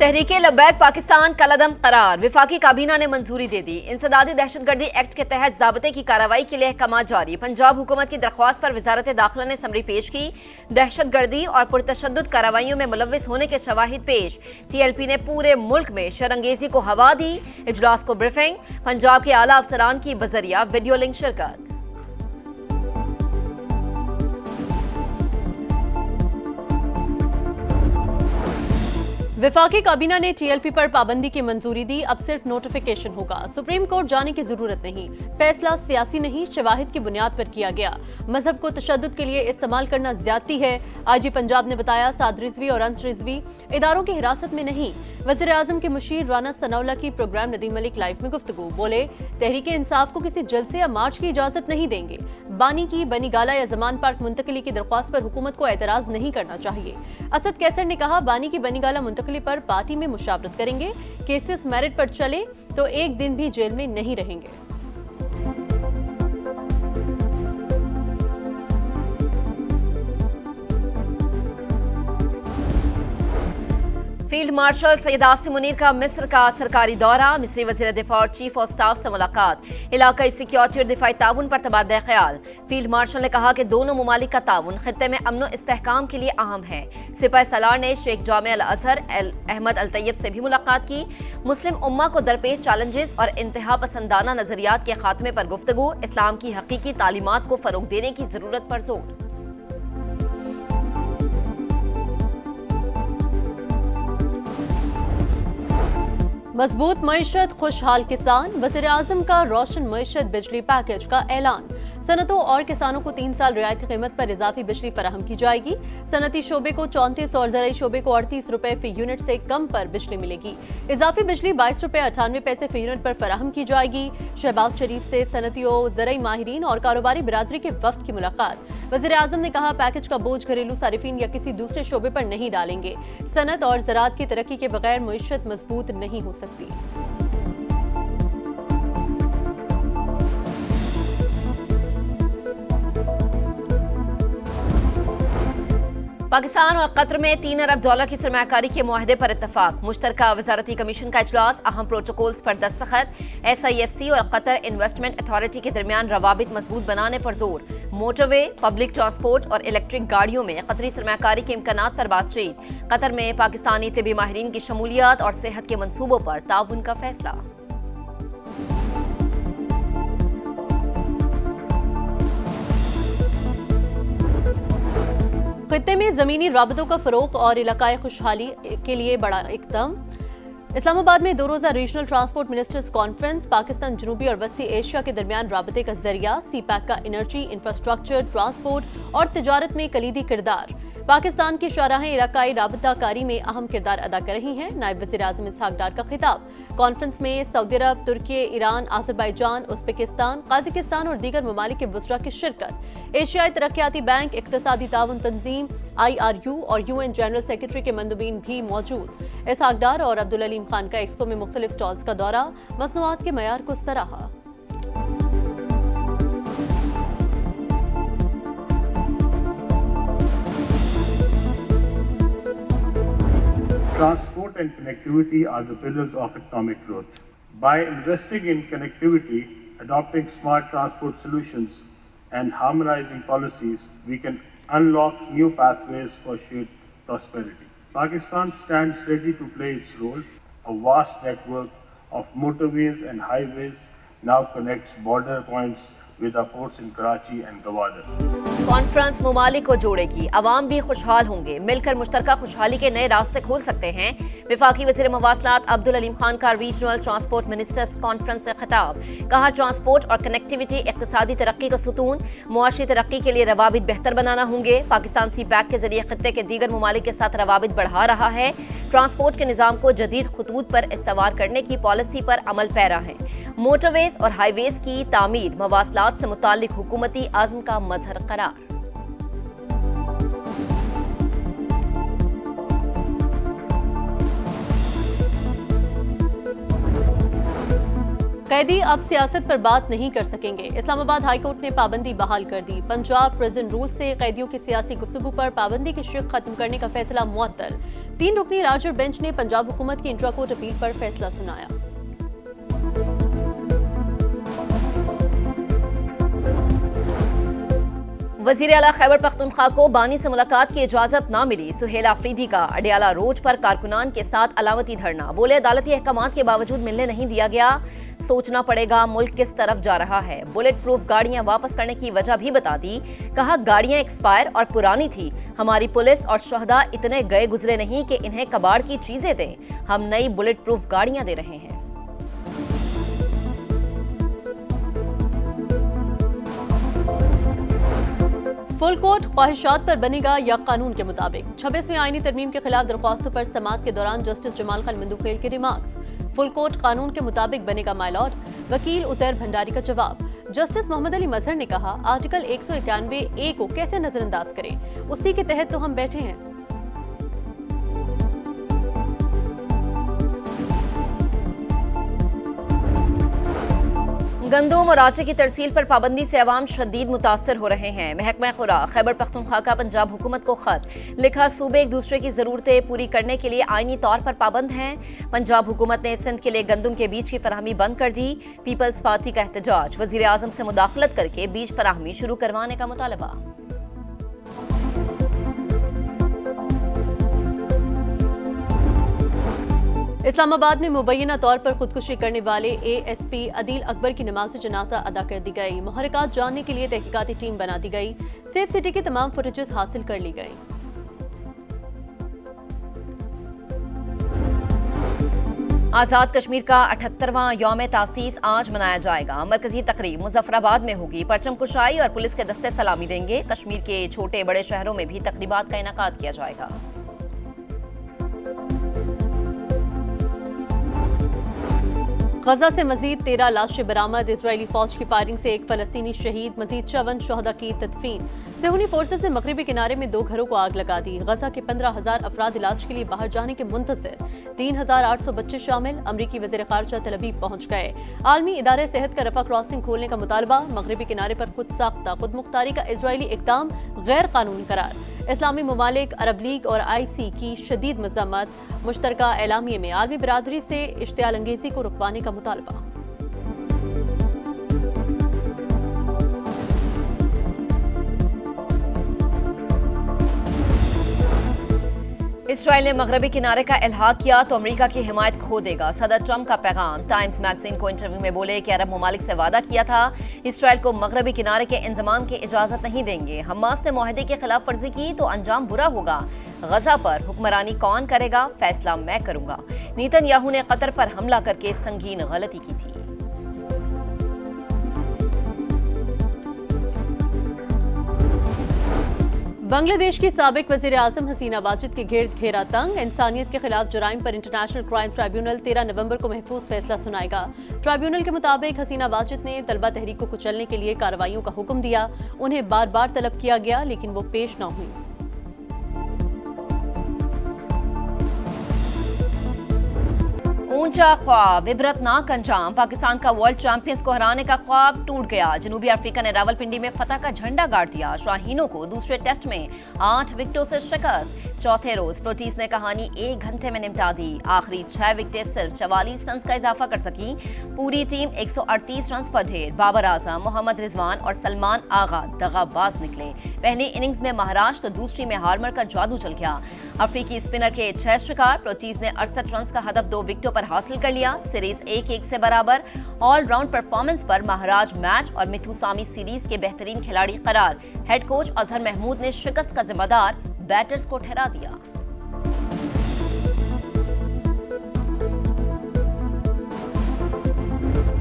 तहरीके लब्बैक पाकिस्तान कलदम करार। वफाकी काबीना ने मंजूरी दे दी। इंसदादी दहशतगर्दी एक्ट के तहत ज़ाब्ते की कार्रवाई के लिए अहकाम जारी। पंजाब हुकूमत की दरख्वास्त पर वजारत दाखिला ने समरी पेश की। दहशतगर्दी और पुरतशद्दुद कार्रवाइयों में मुलव्विस होने के शवाहिद पेश। TLP ने पूरे मुल्क में शरंगेजी को हवा दी। इजलास को ब्रीफिंग। पंजाब के आला अफसरान की बजरिया वीडियो लिंक शिरकत। वफाकी काबीना ने TLP पर पाबंदी की मंजूरी दी। अब सिर्फ नोटिफिकेशन होगा। सुप्रीम कोर्ट जाने की जरूरत नहीं। फैसला सियासी नहीं, शवाहिद की बुनियाद पर किया गया। मजहब को तशद्दुद के लिए इस्तेमाल करना ज्यादती है। IG पंजाब ने बताया, साद रिजवी और अंस रिजवी इदारों की हिरासत में नहीं। वज़ीर आज़म के मुशीर राना सनाउल्लाह की प्रोग्राम नदीम मलिक लाइव में गुफ्तगू। बोले, तहरीके इंसाफ को किसी जलसे या मार्च की इजाजत नहीं देंगे। बानी की बनीगाला या जमान पार्क मुंतकली की दरख्वास्त पर हुकूमत को एतराज नहीं करना चाहिए। असद कैसर ने कहा, बानी की बनीगाला मुंतकली पर पार्टी में मुशावरत करेंगे। केसेस मेरिट पर चले तो एक दिन भी जेल में नहीं रहेंगे। फील्ड मार्शल सैयद आसिम मुनीर का मिस्र का सरकारी दौरा। मिस्री वज़ीर दिफा और चीफ ऑफ स्टाफ से मुलाकात। इलाकाई सिक्योरिटी और दिफाई ताउन पर तबादला ख्याल। फील्ड मार्शल ने कहा कि दोनों ममालिक का ताउन खित्ते में अमन और इस्तेहकाम के लिए अहम है। सिपाही सालार ने शेख जामे अल अजहर अहमद अल तैयब से भी मुलाकात की। मुस्लिम उम्मा को दरपेश चैलेंजेस और इंतहा पसंदाना नजरियात के खात्मे पर गुफ्तगू। इस्लाम की हकीकी तालीमात को फरोग देने की जरूरत पर जोर। मजबूत मईशत, खुशहाल किसान। वज़ीर आज़म का रोशन मईशत बिजली पैकेज का ऐलान। सनतों और किसानों को 3 साल रियायती कीमत पर इजाफी बिजली फराहम की जाएगी। सनती शोबे को 34 और ज़राई शोबे को 38 रुपए फी यूनिट से कम पर बिजली मिलेगी। इजाफी बिजली 22 रुपए 98 पैसे फी यूनिट पर फराहम की जाएगी। शहबाज शरीफ से सनतियों, ज़राई माहिरीन और कारोबारी बिरादरी के वफ्द की मुलाकात। वज़ीर आज़म ने कहा, पैकेज का बोझ घरेलू सारिफीन या किसी दूसरे शोबे पर नहीं डालेंगे। सनत और ज़राअत की तरक्की के बगैर मईशत मजबूत नहीं हो सकती। पाकिस्तान और कतर में $3 अरब की सरमायाकारी के मुआहदे पर इत्तफाक। मुश्तरका वजारती कमीशन का इजलास। अहम प्रोटोकॉल्स पर दस्तखत। SIFC और कतर इन्वेस्टमेंट अथॉरिटी के दरमियान रवाबित मजबूत बनाने पर जोर। मोटरवे, पब्लिक ट्रांसपोर्ट और इलेक्ट्रिक गाड़ियों में कतरी सरमायाकारी के इम्कानात पर बातचीत। कतर में पाकिस्तानी तिबी माहिरीन की शमूलियत और सेहत के मंसूबों पर ताउन का फैसला। खित्ते में जमीनी राबतों का फरोग और इलाकाई खुशहाली के लिए बड़ा इकदाम। इस्लामाबाद में 2 रोज़ा regional transport ministers conference. Pakistan, जनूबी और वस्ती एशिया के दरमियान राबते का जरिया। CPEC का एनर्जी, इंफ्रास्ट्रक्चर, ट्रांसपोर्ट और तिजारत में कलीदी किरदार। पाकिस्तान की शाहराहें इलाकाई राबता कारी में अहम किरदार अदा कर रही हैं। नायब वज़ीर आज़म इसहाक डार का खिताब। कॉन्फ्रेंस में सऊदी अरब, तुर्की, ईरान, आज़रबाईजान, उज़्बेकिस्तान, काज़ाकिस्तान और दीगर ममालिक के वज़रा की शिरकत। एशियाई तरक्याती बैंक, इक़्तिसादी ताउन तंजीम, IRU और UN जनरल सेक्रेटरी के मंदुबीन भी मौजूद। इसहाक डार और अब्दुल अलीम खान का एक्सपो में मुख्तलिफ स्टॉल्स का दौरा। मसनूआत के मयार को सराहा। Transport and connectivity are the pillars of economic growth. By investing in connectivity, adopting smart transport solutions, and harmonizing policies, we can unlock new pathways for shared prosperity. Pakistan stands ready to play its role. A vast network of motorways and highways now connects border points with our ports in Karachi and Gwadar. Conference मुमालिक को जोड़ेगी। अवाम भी खुशहाल होंगे। मिलकर मुश्तरका खुशहाली के नए रास्ते खोल सकते हैं। वफाकी वज़ीर मवासलात अब्दुल अलीम खान का रीजनल ट्रांसपोर्ट मिनिस्टर्स कॉन्फ्रेंस से खिताब। कहा, ट्रांसपोर्ट और कनेक्टिविटी इक़्तिसादी तरक्की का सुतून। मुआशी तरक्की के लिए रवाबित बेहतर बनाना होंगे। पाकिस्तान CPEC के जरिए खित्ते के दीगर ममालिक के साथ रवाबित बढ़ा रहा है। ट्रांसपोर्ट के निज़ाम को जदीद खतूत पर इस्तवार करने की पॉलिसी पर अमल पैरा है। मोटरवेज और हाईवेज की तामीर मवासलात से मुताल्लिक हुकूमती आज़म का मजहर करार। कैदी अब सियासत पर बात नहीं कर सकेंगे। इस्लामाबाद हाईकोर्ट ने पाबंदी बहाल कर दी। पंजाब प्रिजन रूल से कैदियों की सियासी गुफ्तगू पर पाबंदी की शिक खत्म करने का फैसला मुअत्तल। 3 रुकनी लार्जर बेंच ने पंजाब हुकूमत की इंट्रा कोर्ट अपील पर फैसला सुनाया। वजीर आला खैबर पख्तूनख्वा को बानी से मुलाकात की इजाजत ना मिली। सुहेल आफरीदी का अडियाला रोड पर कारकुनान के साथ अलामती धरना। बोले अदालती अहकामात के बावजूद मिलने नहीं दिया गया, सोचना पड़ेगा मुल्क किस तरफ जा रहा है। बुलेट प्रूफ गाड़ियां वापस करने की वजह भी बता दी। कहा गाड़ियां एक्सपायर और पुरानी थी। हमारी पुलिस और शहदा इतने गए गुजरे नहीं कि इन्हें कबाड़ की चीजें दें। हम नई बुलेट प्रूफ गाड़ियां दे रहे हैं। फुल कोर्ट ख्वाहिशात पर बनेगा या कानून के मुताबिक। 26वीं आईनी तरमीम के खिलाफ दरख्वास्तों पर समाअत के दौरान जस्टिस जमाल खान मंदुखेल के रिमार्क्स। फुल कोर्ट कानून के मुताबिक बनेगा माय लॉर्ड। वकील उजैर भंडारी का जवाब। जस्टिस मोहम्मद अली मजहर ने कहा आर्टिकल 191A को कैसे नजरअंदाज करें, उसी के तहत तो हम बैठे हैं। गंदम और आटे की तरसील पर पाबंदी से अवाम शदीद मुतासर हो रहे हैं। महकमा खुराक खैबर पख्तूनख्वा का पंजाब हुकूमत को खत लिखा, सूबे एक दूसरे की जरूरतें पूरी करने के लिए आईनी तौर पर पाबंद हैं। पंजाब हुकूमत ने सिंध के लिए गंदम के बीज की फराहमी बंद कर दी। पीपल्स पार्टी का एहतजाज, वजीर आजम से मुदाखलत करके बीज फराहमी शुरू करवाने का मुतालबा। इस्लामाबाद में मुबैना तौर पर खुदकुशी करने वाले ASP अदील अकबर की नमाज जनाजा अदा कर दी गई। मुहर्रिकात जानने के लिए तहकीकाती टीम बना दी गई। सेफ सिटी की तमाम फुटेजेस हासिल कर ली गई। आजाद कश्मीर का 78वां यौम तासीस आज मनाया जाएगा। मरकजी तकरीब मुजफ्फराबाद में होगी। परचम कुशाई और पुलिस के दस्ते सलामी देंगे। कश्मीर के छोटे बड़े शहरों में भी तकरीबात का इनेकाद किया जाएगा। गजा से मजीद 13 लाशें बरामद। इजरायली फौज की फायरिंग से एक फलस्तीनी शहीद, मजीद 54 शहदा की तदफीन। सेहूनी फोर्सेस ने मगरबी किनारे में 2 घरों को आग लगा दी। गजा के 15,000 अफराद इलाज के लिए बाहर जाने के मुंतज़िर। 3,800 बच्चे शामिल। अमरीकी वज़ीर ख़ारजा तल अवीव पहुंच गए। आलमी इदारे सेहत का रफा क्रॉसिंग खोलने का मुतालबा। मगरबी किनारे पर खुद साख्ता खुद मुख्तारी का इजरायली इक़दाम गैर कानूनी करार। इस्लामी ममालिक, अरब लीग और IC की शदीद मज़म्मत। मुश्तरका एलामिये में आलमी बिरादरी से इश्तियाल अंगेज़ी को रुकवाने का मुतालबा। इसराइल ने मगरबी किनारे का इल्हाक किया तो अमेरिका की हिमायत खो देगा। सदर ट्रंप का पैगाम। टाइम्स मैगजीन को इंटरव्यू में बोले कि अरब ममालिक से वादा किया था इसराइल को मगरबी किनारे के इंजमाम की इजाजत नहीं देंगे। हमास ने मुआहदे की खिलाफ वर्जी की तो अंजाम बुरा होगा। गजा पर हुक्मरानी कौन करेगा, फैसला मैं करूंगा। नेतन्याहू ने कतर पर हमला करके संगीन गलती की थी। बांग्लादेश की साबिक वज़ीर आज़म हसीना वाजिद के गिर्द घेरा तंग। इंसानियत के खिलाफ जुराइम पर इंटरनेशनल क्राइम ट्राइब्यूनल 13 नवंबर को महफूज फैसला सुनाएगा। ट्राइब्यूनल के मुताबिक हसीना वाजिद ने तलबा तहरीक को कुचलने के लिए कार्रवाइयों का हुक्म दिया। उन्हें बार बार तलब किया गया लेकिन वो पेश न हुई। ऊंचा ख्वाब, इबरतनाक अंजाम। पाकिस्तान का वर्ल्ड चैंपियंस को हराने का ख्वाब टूट गया। जनूबी अफ्रीका ने रावलपिंडी में फतह का झंडा गाड़ दिया। शाहीनों को दूसरे टेस्ट में 8 विकेटों से शिकस्त। चौथे रोज प्रोटीज ने कहानी 1 घंटे में निपटा दी। आखिरी 6 विकेटें सिर्फ 44 रन का इजाफा कर सकी। पूरी टीम 138 रन पर ढेर। बाबर आजम, मोहम्मद रिजवान और सलमान आगा दगाबाज निकले। पहली इनिंग्स में महाराष्ट्र तो दूसरी में हार्मर का जादू चल गया। अफ्रीकी स्पिनर के 6 शिकार। प्रोटीज ने 68 रन का हदफ 2 विकेटों पर हासिल कर लिया। सीरीज 1-1 से बराबर। ऑलराउंड परफॉर्मेंस पर महाराज मैच और मिथु सामी सीरीज के बेहतरीन खिलाड़ी करार। हेड कोच अजहर महमूद ने शिकस्त का जिम्मेदार बैटर्स को ठहरा दिया।